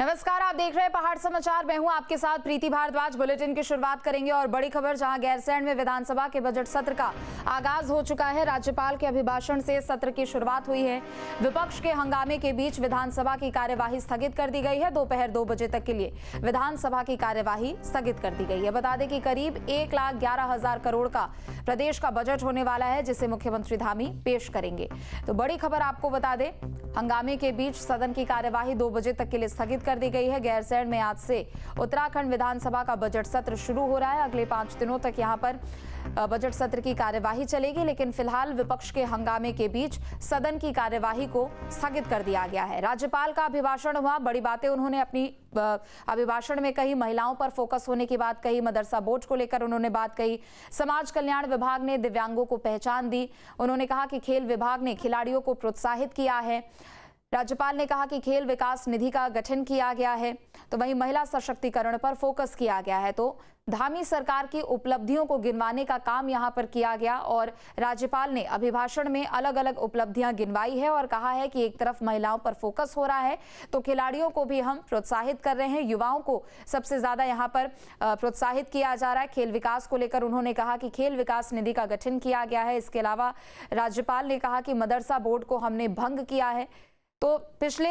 नमस्कार, आप देख रहे हैं पहाड़ समाचार। मैं हूं आपके साथ प्रीति भारद्वाज। बुलेटिन की शुरुआत करेंगे और बड़ी खबर, जहां गैरसैंण में विधानसभा के बजट सत्र का आगाज हो चुका है। राज्यपाल के अभिभाषण से सत्र की शुरुआत हुई है। विपक्ष के हंगामे के बीच विधानसभा की कार्यवाही स्थगित कर दी गई है। दोपहर 2 बजे तक के लिए विधानसभा की कार्यवाही स्थगित कर दी गई है। बता दें कि करीब 1,11,000 करोड़ का प्रदेश का बजट होने वाला है, जिसे मुख्यमंत्री धामी पेश करेंगे। तो बड़ी खबर आपको बता दें, हंगामे के बीच सदन की कार्यवाही 2 बजे तक के लिए स्थगित कर दी गई है। गैरसैंण में आज से उत्तराखंड विधानसभा का बजट सत्र शुरू हो रहा है। अगले 5 दिनों तक यहां पर बजट सत्र की कार्यवाही चलेगी, लेकिन फिलहाल विपक्ष के हंगामे के बीच सदन की कार्यवाही को स्थगित कर दिया गया है। राज्यपाल का अभिभाषण हुआ, बड़ी बातें उन्होंने अपनी अभिभाषण में कही। महिलाओं पर फोकस होने की बात कही, मदरसा बोर्ड को लेकर उन्होंने बात कही। समाज कल्याण विभाग ने दिव्यांगों को पहचान दी। उन्होंने कहा कि खेल विभाग ने खिलाड़ियों को प्रोत्साहित किया है। राज्यपाल ने कहा कि खेल विकास निधि का गठन किया गया है। तो वहीं महिला सशक्तिकरण पर फोकस किया गया है। तो धामी सरकार की उपलब्धियों को गिनवाने का काम यहां पर किया गया और राज्यपाल ने अभिभाषण में अलग अलग उपलब्धियां गिनवाई है और कहा है कि एक तरफ महिलाओं पर फोकस हो रहा है तो खिलाड़ियों को भी हम प्रोत्साहित कर रहे हैं। युवाओं को सबसे ज्यादा यहां पर प्रोत्साहित किया जा रहा है। खेल विकास को लेकर उन्होंने कहा कि खेल विकास निधि का गठन किया गया है। इसके अलावा राज्यपाल ने कहा कि मदरसा बोर्ड को हमने भंग किया है। तो पिछले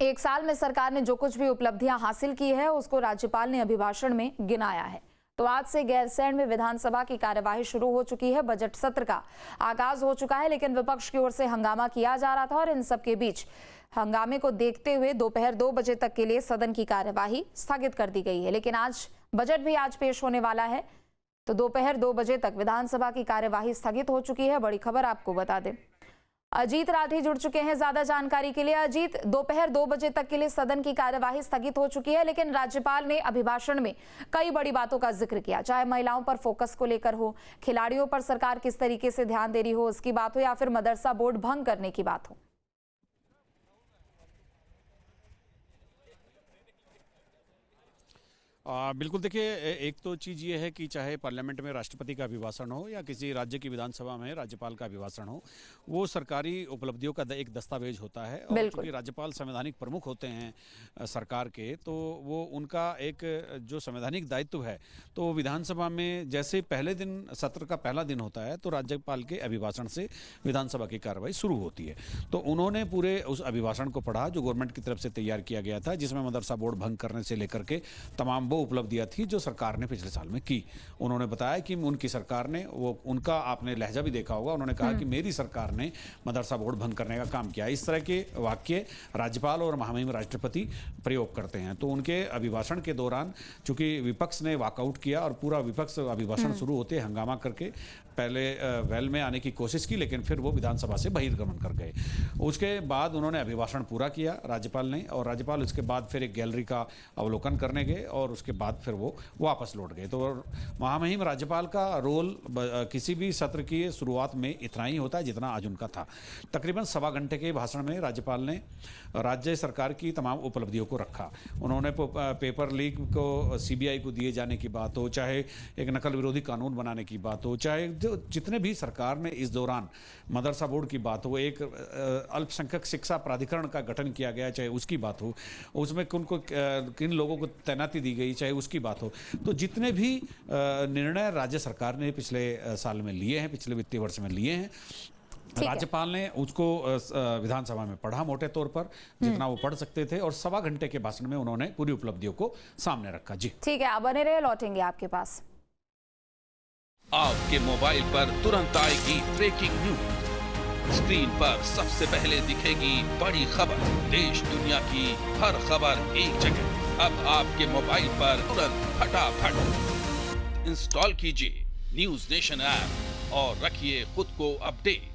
1 साल में सरकार ने जो कुछ भी उपलब्धियां हासिल की है, उसको राज्यपाल ने अभिभाषण में गिनाया है। तो आज से गैरसैंण में विधानसभा की कार्यवाही शुरू हो चुकी है। बजट सत्र का आगाज हो चुका है, लेकिन विपक्ष की ओर से हंगामा किया जा रहा था और इन सब के बीच हंगामे को देखते हुए दोपहर 2 बजे तक के लिए सदन की कार्यवाही स्थगित कर दी गई है। लेकिन आज बजट भी आज पेश होने वाला है, तो दोपहर 2 बजे तक विधानसभा की कार्यवाही स्थगित हो चुकी है। बड़ी खबर आपको बता दें, अजीत राठी जुड़ चुके हैं ज्यादा जानकारी के लिए। अजीत, दोपहर 2 बजे तक के लिए सदन की कार्यवाही स्थगित हो चुकी है, लेकिन राज्यपाल ने अभिभाषण में कई बड़ी बातों का जिक्र किया, चाहे महिलाओं पर फोकस को लेकर हो, खिलाड़ियों पर सरकार किस तरीके से ध्यान दे रही हो उसकी बात हो, या फिर मदरसा बोर्ड भंग करने की बात हो। बिल्कुल, देखिए, एक तो चीज़ ये है कि चाहे पार्लियामेंट में राष्ट्रपति का अभिभाषण हो या किसी राज्य की विधानसभा में राज्यपाल का अभिभाषण हो, वो सरकारी उपलब्धियों का एक दस्तावेज होता है। और क्योंकि राज्यपाल संवैधानिक प्रमुख होते हैं सरकार के, तो वो उनका एक जो संवैधानिक दायित्व है, तो विधानसभा में जैसे पहले दिन सत्र का पहला दिन होता है तो राज्यपाल के अभिभाषण से विधानसभा की कार्रवाई शुरू होती है। तो उन्होंने पूरे उस अभिभाषण को पढ़ा जो गवर्नमेंट की तरफ से तैयार किया गया था, जिसमें मदरसा बोर्ड भंग करने से लेकर के तमाम उपलब्धियां थी जो सरकार ने पिछले साल में की। उन्होंने बताया कि उनकी सरकार ने उनका आपने लहजा भी देखा होगा, उन्होंने कहा कि मेरी सरकार ने मदरसा बोर्ड भंग करने का काम किया। इस तरह के वाक्य राज्यपाल और महामहिम राष्ट्रपति प्रयोग करते हैं। तो उनके अभिभाषण के दौरान चूंकि विपक्ष ने वॉकआउट किया और पूरा विपक्ष अभिभाषण शुरू होते हंगामा करके पहले वेल में आने की कोशिश की, लेकिन फिर वो विधानसभा से बहिर्गमन कर गए। उसके बाद उन्होंने अभिभाषण पूरा किया राज्यपाल ने, और राज्यपाल उसके बाद फिर एक गैलरी का अवलोकन करने गए और उसके बाद फिर वो वापस लौट गए। तो महामहिम राज्यपाल का रोल किसी भी सत्र की शुरुआत में इतना ही होता है जितना आज उनका था। तकरीबन 1.25 घंटे के भाषण में राज्यपाल ने राज्य सरकार की तमाम उपलब्धियों को रखा। उन्होंने पेपर लीक को सीबीआई को दिए जाने की बात हो, चाहे एक नकल विरोधी कानून बनाने की बात हो, चाहे जितने भी सरकार ने इस दौरान मदरसा बोर्ड की बात हो, एक अल्पसंख्यक शिक्षा प्राधिकरण का गठन किया गया चाहे उसकी बात हो, उसमें किन लोगों को तैनाती दी गई चाहे उसकी बात हो, तो जितने भी निर्णय राज्य सरकार ने पिछले साल में लिए हैं, पिछले वित्तीय वर्ष में लिए हैं, राज्यपाल ने उसको विधानसभा में पढ़ा मोटे तौर पर जितना वो पढ़ सकते थे, और 1.25 घंटे के भाषण में उन्होंने पूरी उपलब्धियों को सामने रखा। जी ठीक है, आप बने रहे, लौटेंगे आपके पास। आपके मोबाइल पर तुरंत आएगी ब्रेकिंग न्यूज, स्क्रीन पर सबसे पहले दिखेगी बड़ी खबर, देश दुनिया की हर खबर एक जगह। अब आपके मोबाइल पर तुरंत फटाफट इंस्टॉल कीजिए न्यूज नेशन ऐप और रखिए खुद को अपडेट।